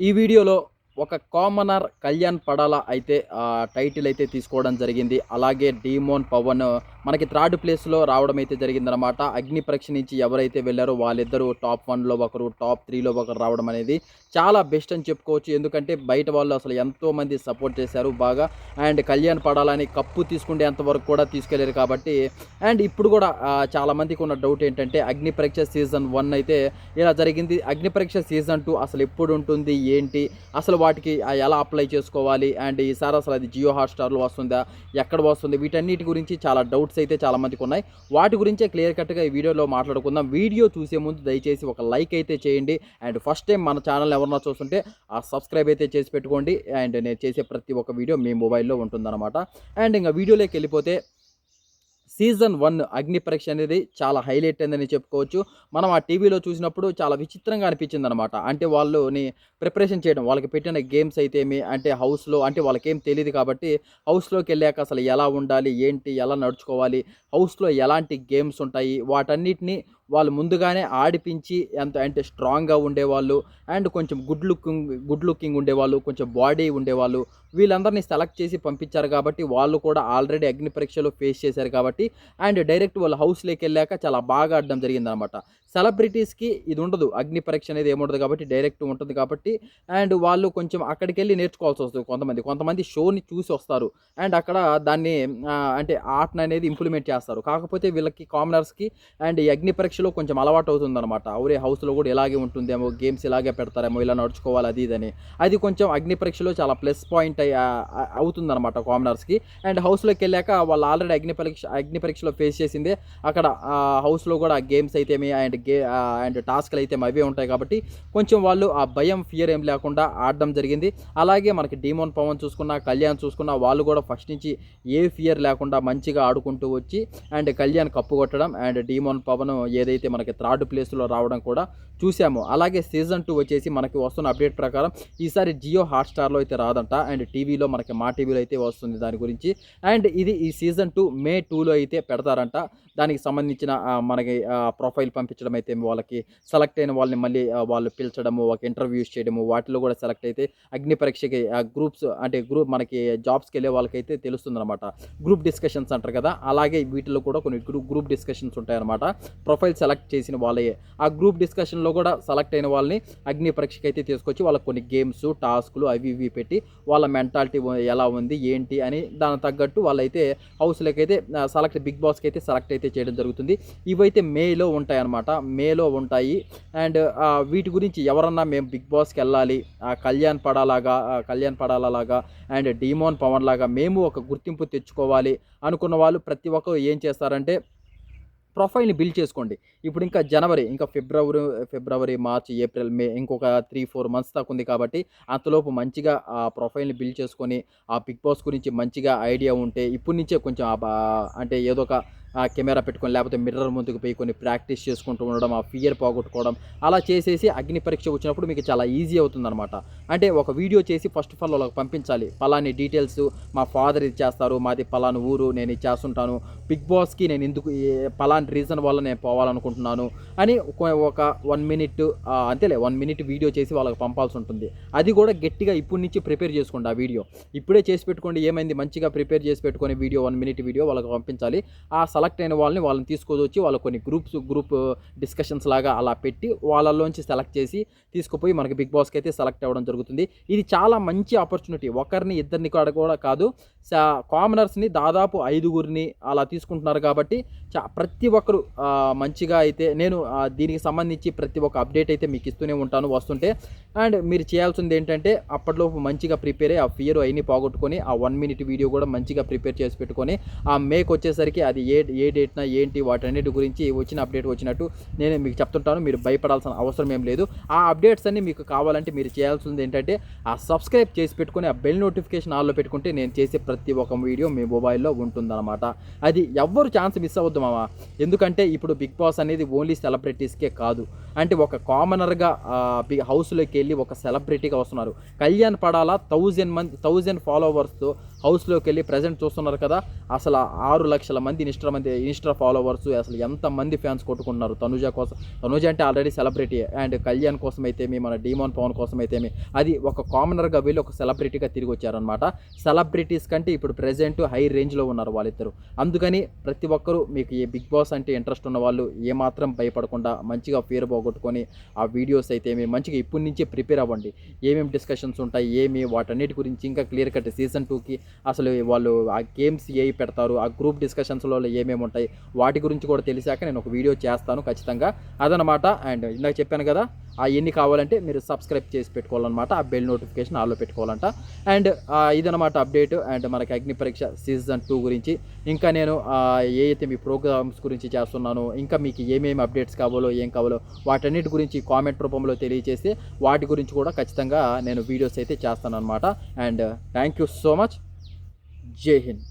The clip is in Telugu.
ఈ వీడియోలో ఒక కామనర్ కళ్యాణ్ పడాల అయితే టైటిల్ అయితే తీసుకోవడం జరిగింది. అలాగే డీమోన్ పవన్ మనకి థర్డ్ ప్లేస్‌లో రావడం అయితే జరిగిందనమాట. అగ్ని పరీక్ష నుంచి ఎవరైతే వెళ్లారో వాళ్ళిద్దరూ టాప్ 1లో ఒకరు, టాప్ 3లో ఒకరు రావడం అనేది చాలా బెస్ట్ అని చెప్పుకోవచ్చు. ఎందుకంటే బయట వాళ్ళు అసలు ఎంతోమంది సపోర్ట్ చేశారు బాగా. అండ్ కళ్యాణ్ పడాలని కప్పు తీసుకునేంత వరకు కూడా తీసుకెళ్లారు కాబట్టి. అండ్ ఇప్పుడు కూడా చాలామందికి ఉన్న డౌట్ ఏంటంటే అగ్ని పరీక్ష సీజన్ 1 అయితే ఇలా జరిగింది. అగ్ని పరీక్ష సీజన్ 2 అసలు ఎప్పుడు ఉంటుంది ఏంటి? అసలు వాటికి ఎలా అప్లై చేసుకోవాలి? అండ్ ఈసారి అసలు అది జియో హాట్‌స్టార్‌లో వస్తుందా? ఎక్కడ వస్తుంది? వీటన్నిటి గురించి చాలా డౌట్స్ అయితే చాలా మందికి ఉన్నాయి. వాటి గురించే క్లియర్ కట్‌గా ఈ వీడియోలో మాట్లాడుకుందాం. వీడియో చూసే ముందు దయచేసి ఒక లైక్ అయితే చేయండి. అండ్ ఫస్ట్ టైం మన ఛానల్‌ని ఎవరైనా చూస్తుంటే సబ్స్క్రైబ్ అయితే చేసి పెట్టుకోండి. అండ్ నేను చేసే ప్రతి ఒక్క వీడియో మీ మొబైల్‌లో ఉంటుందన్నమాట. అండ్ ఇంక వీడియోలోకి వెళ్ళిపోతే సీజన్ 1 అగ్ని పరీక్ష అనేది చాలా హైలైట్ అయిందని చెప్పుకోవచ్చు. మనం ఆ టీవీలో చూసినప్పుడు చాలా విచిత్రంగా అనిపించిందనమాట. అంటే వాళ్ళని ప్రిపరేషన్ చేయడం, వాళ్ళకి పెట్టిన గేమ్స్ అయితేమి, అంటే హౌస్‌లో అంటే వాళ్ళకేం తెలీదు కాబట్టి హౌస్‌లోకెళ్ళాక అసలు ఎలా ఉండాలి? ఏంటి? ఎలా నడుచుకోవాలి? హౌస్‌లో ఎలాంటి గేమ్స్ ఉంటాయి? వాటన్నిటిని వాళ్ళు ముందుగానే ఆడిపించి ఎంత అంటే స్ట్రాంగ్‌గా ఉండేవాళ్ళు అండ్ కొంచెం గుడ్ లుకింగ్ ఉండేవాళ్ళు, కొంచెం బాడీ ఉండేవాళ్ళు. వీళ్ళందరినీ సెలెక్ట్ చేసి పంపించారు కాబట్టి వాళ్ళు కూడా ఆల్రెడీ అగ్ని పరీక్షలు ఫేస్ చేశారు కాబట్టి అండ్ డైరెక్ట్ వాళ్ళ హౌస్‌లోకెళ్ళాక చాలా బాగా ఆడడం జరిగిందనమాట. సెలబ్రిటీస్‌కి ఇది ఉండదు. అగ్ని పరీక్ష అనేది ఏముండదు కాబట్టి డైరెక్ట్ ఉంటుంది కాబట్టి అండ్ వాళ్ళు కొంచెం అక్కడికెళ్ళి నేర్చుకోవాల్సొస్తది కొంతమంది. కొంతమంది షోని చూసి వస్తారు. అండ్ అక్కడ దాన్ని అంటే ఆర్ట్‌ననేది ఇంప్లిమెంట్ చేస్తారు. కాకపోతే వీళ్ళకి కామనర్స్‌కి అండ్ ఈ అగ్ని పరీక్షలో కొంచెం అలవాటవుతుందనమాట. ఒరే హౌస్‌లో కూడా ఇలాగే ఉంటుందేమో, గేమ్స్ ఇలాగే పెడతారేమో, ఇలా నడుచుకోవాలి అది ఇదని. అది కొంచెం అగ్ని పరీక్షలో చాలా ప్లస్ పాయింట్ అవుతుందనమాట కామనర్స్‌కి. అండ్ హౌస్‌లోకెళ్ళాక వాళ్ళు ఆల్రెడీ అగ్ని పరీక్షలో ఫేస్ చేసిందే. అక్కడ హౌస్‌లో కూడా గేమ్స్ అయితేమి అండ్ టాస్క్‌లు అయితే అవే ఉంటాయి కాబట్టి కొంచెం వాళ్ళు ఆ భయం, ఫియర్ ఏం లేకుండా ఆడడం జరిగింది. అలాగే మనకి డీమోన్ పవన్ చూసుకున్నా, కళ్యాణ్ చూసుకున్నా వాళ్ళు కూడా ఫస్ట్ నుంచి ఏ ఫియర్ లేకుండా మంచిగా ఆడుకుంటూ వచ్చి అండ్ కళ్యాణ్ కప్పు కొట్టడం అండ్ డీమోన్ పవన్ ఏదైతే మనకి థర్డ్ ప్లేస్‌లో రావడం కూడా చూసాము. అలాగే సీజన్ 2 వచ్చేసి మనకి వస్తున్న అప్డేట్ ప్రకారం ఈసారి జియో హాట్‌స్టార్‌లో అయితే రాదంట. అండ్ టీవీలో మనకి మా టీవీలో అయితే వస్తుంది దాని గురించి. అండ్ ఇది ఈ సీజన్ 2 మే 2లో అయితే పెడతారంట. దానికి సంబంధించిన మనకి ప్రొఫైల్ పంపించడం అయితే వాళ్ళకి సెలెక్ట్ అయిన వాళ్ళని మళ్ళీ వాళ్ళు పిలిచడము, ఒక ఇంటర్వ్యూస్ చేయడము, వాటిలో కూడా సెలెక్ట్ అయితే అగ్ని పరీక్షకి గ్రూప్స్ అంటే మనకి జాబ్స్‌కెళ్ళే వాళ్ళకైతే తెలుస్తుందనమాట. గ్రూప్ డిస్కషన్స్ అంటారు కదా! అలాగే వీటిలో కూడా కొన్ని గ్రూప్ డిస్కషన్స్ ఉంటాయన్నమాట. ప్రొఫైల్ సెలెక్ట్ చేసిన వాళ్ళయే. ఆ గ్రూప్ డిస్కషన్‌లో కూడా సెలెక్ట్ అయిన వాళ్ళని అగ్ని పరీక్షకైతే తీసుకొచ్చి వాళ్ళకి కొన్ని గేమ్స్, టాస్క్‌లు అవి ఇవి పెట్టి వాళ్ళ మెంటాలిటీ ఎలా ఉంది, ఏంటి అని దానికి తగ్గట్టు వాళ్ళైతే హౌస్‌లోకైతే బిగ్ బాస్‌కి అయితే సెలెక్ట్ అయితే చేయడం జరుగుతుంది. ఇవైతే మేలో ఉంటాయన్నమాట. మేలో ఉంటాయి. అండ్ వీటి గురించి ఎవరన్నా మేము బిగ్ బాస్‌కెళ్ళాలి, కళ్యాణ్ పడాలలాగా అండ్ డీమోన్ పవన్ లాగా మేము ఒక గుర్తింపు తెచ్చుకోవాలి అనుకున్న వాళ్ళు ప్రతి ఒక్కరు ఏం చేస్తారంటే ప్రొఫైల్‌ని బిల్డ్ చేసుకోండి. ఇప్పుడు ఇంకా జనవరి, ఇంకా ఫిబ్రవరి, మార్చ్, ఏప్రిల్, మే ఇంకొక 3, 4 మంత్స్ దాకా ఉంది కాబట్టి అంతలోపు మంచిగా ఆ ప్రొఫైల్‌ని బిల్డ్ చేసుకొని ఆ బిగ్ బాస్ గురించి మంచిగా ఐడియా ఉంటే ఇప్పటి నుంచే కొంచెం అంటే ఏదో ఒక కెమెరా పెట్టుకొని లేకపోతే మిర్రర్ ముందుకు పోయి కొన్ని ప్రాక్టీస్ చేసుకుంటూ ఉండడం, ఆ ఫియర్ పోగొట్టుకోవడం అలా చేసేసి అగ్ని పరీక్ష వచ్చినప్పుడు మీకు చాలా ఈజీ అవుతుందనమాట. అంటే ఒక వీడియో చేసి ఫస్ట్ ఆఫ్ ఆల్ వాళ్ళకి పంపించాలి. పలాని డీటెయిల్స్ మా ఫాదర్ ఇది చేస్తారు, మాది పలానా ఊరు, నేను ఇది చేస్తుంటాను, బిగ్ బాస్‌కి నేను ఎందుకు పలాని రీజన్ వల్ల నేను పోవాలనుకుంటున్నాను అని ఒక 1 మినిట్ అంతేలే 1 మినిట్ వీడియో చేసి వాళ్ళకి పంపాల్సి ఉంటుంది. అది కూడా గట్టిగా ఇప్పటి నుంచి ప్రిపేర్ చేసుకోండి ఆ వీడియో. ఇప్పుడే చేసి పెట్టుకోండి, ఏమైంది మంచిగా ప్రిపేర్ చేసి పెట్టుకొని వీడియో 1 మినిట్ వీడియో వాళ్ళకి పంపించాలి. సెలెక్ట్ అయిన వాళ్ళని తీసుకొచ్చి వాళ్ళు కొన్ని గ్రూప్ డిస్కషన్స్ లాగా అలా పెట్టి వాళ్ళలోంచి సెలెక్ట్ చేసి తీసుకుపోయి మనకి బిగ్ బాస్‌కి అయితే సెలెక్ట్ అవ్వడం జరుగుతుంది. ఇది చాలా మంచి ఆపర్చునిటీ. ఒకరిని ఇద్దరిని కూడా కాదు, కామనర్స్‌ని దాదాపు 5గురిని అలా తీసుకుంటున్నారు కాబట్టి ప్రతి ఒక్కరు మంచిగా అయితే నేను దీనికి సంబంధించి ప్రతి ఒక్క అప్డేట్ అయితే మీకు ఇస్తూనే ఉంటాను వస్తుంటే. అండ్ మీరు చేయాల్సింది ఏంటంటే అప్పటిలోపు మంచిగా ప్రిపేర్ అయ్యి ఆ ఫియర్ అవన్నీ పోగొట్టుకొని ఆ 1 మినిట్ వీడియో కూడా మంచిగా ప్రిపేర్ చేసి పెట్టుకొని ఆ మేకి వచ్చేసరికి అది ఏ డేట్‌న ఏంటి వాటన్నిటి గురించి వచ్చిన అప్డేట్ వచ్చినట్టు నేను మీకు చెప్తుంటాను. మీరు భయపడాల్సిన అవసరం ఏం లేదు. ఆ అప్డేట్స్ అన్నీ మీకు కావాలంటే మీరు చేయాల్సింది ఏంటంటే సబ్స్క్రైబ్ చేసి పెట్టుకొని ఆ బెల్ నోటిఫికేషన్ ఆన్‌లో పెట్టుకుంటే నేను చేసే ప్రతి ఒక్క వీడియో మీ మొబైల్‌లో ఉంటుందన్నమాట. అది ఎవ్వరు ఛాన్స్ మిస్ అవ్వద్దు మామ. ఎందుకంటే ఇప్పుడు బిగ్ బాస్ అనేది ఓన్లీ సెలబ్రిటీస్‌కే కాదు. అంటే ఒక కామనర్‌గా హౌస్‌లోకి వెళ్ళి ఒక సెలబ్రిటీగా వస్తున్నారు. కళ్యాణ్ పడాల 1000 ఫాలోవర్స్‌తో హౌస్‌లోకి వెళ్ళి ప్రెజెంట్ చూస్తున్నారు కదా! అసలు 6 లక్షల మంది, ఇన్‌స్టా ఎంతమంది ఇన్స్టా ఫాలోవర్స్, అసలు ఎంతమంది ఫ్యాన్స్ కొట్టుకుంటున్నారు తనుజ కోసం. తనుజ అంటే ఆల్రెడీ సెలబ్రిటీ, అండ్ కళ్యాణ్ కోసం అయితేమి, మన డీమోన్ పవన్ కోసం అయితేమి, అది ఒక కామనర్గా వీళ్ళు ఒక సెలబ్రిటీగా తిరిగి వచ్చారనమాట. సెలబ్రిటీస్ కంటే ఇప్పుడు ప్రెజెంట్ హై రేంజ్లో ఉన్నారు వాళ్ళిద్దరు. అందుకని ప్రతి ఒక్కరూ మీకు ఈ బిగ్ బాస్ అంటే ఇంట్రెస్ట్ ఉన్న వాళ్ళు ఏమాత్రం భయపడకుండా మంచిగా పేరు పోగొట్టుకొని ఆ వీడియోస్ అయితేమి మంచిగా ఇప్పటి నుంచే ప్రిపేర్ అవ్వండి. ఏమేమి డిస్కషన్స్ ఉంటాయి, వాటన్నిటి గురించి ఇంకా క్లియర్ కట్ సీజన్ 2కి అసలు వాళ్ళు ఆ గేమ్స్ ఏవి పెడతారు, ఆ గ్రూప్ డిస్కషన్స్లో ఏమేమి ఉంటాయి, వాటి గురించి కూడా తెలిసాక నేను ఒక వీడియో చేస్తాను ఖచ్చితంగా. అదనమాట. అండ్ ఇందాక చెప్పాను కదా, ఎన్ని కావాలంటే మీరు సబ్స్క్రైబ్ చేసి పెట్టుకోవాలన్నమాట, ఆ బెల్ నోటిఫికేషన్ ఆల్లో పెట్టుకోవాలంట. అండ్ ఇదనమాట అప్డేట్. అండ్ మనకి అగ్ని పరీక్ష సీజన్ 2 గురించి ఇంకా నేను ఏ అయితే మీ ప్రోగ్రామ్స్ గురించి చేస్తున్నానో, ఇంకా మీకు ఏమేమి అప్డేట్స్ కావాలో ఏం కావాలో వాటన్నిటి గురించి కామెంట్ రూపంలో తెలియజేసి వాటి గురించి కూడా ఖచ్చితంగా నేను వీడియోస్ అయితే చేస్తాను అనమాట. And thank you so much. జై హింద్.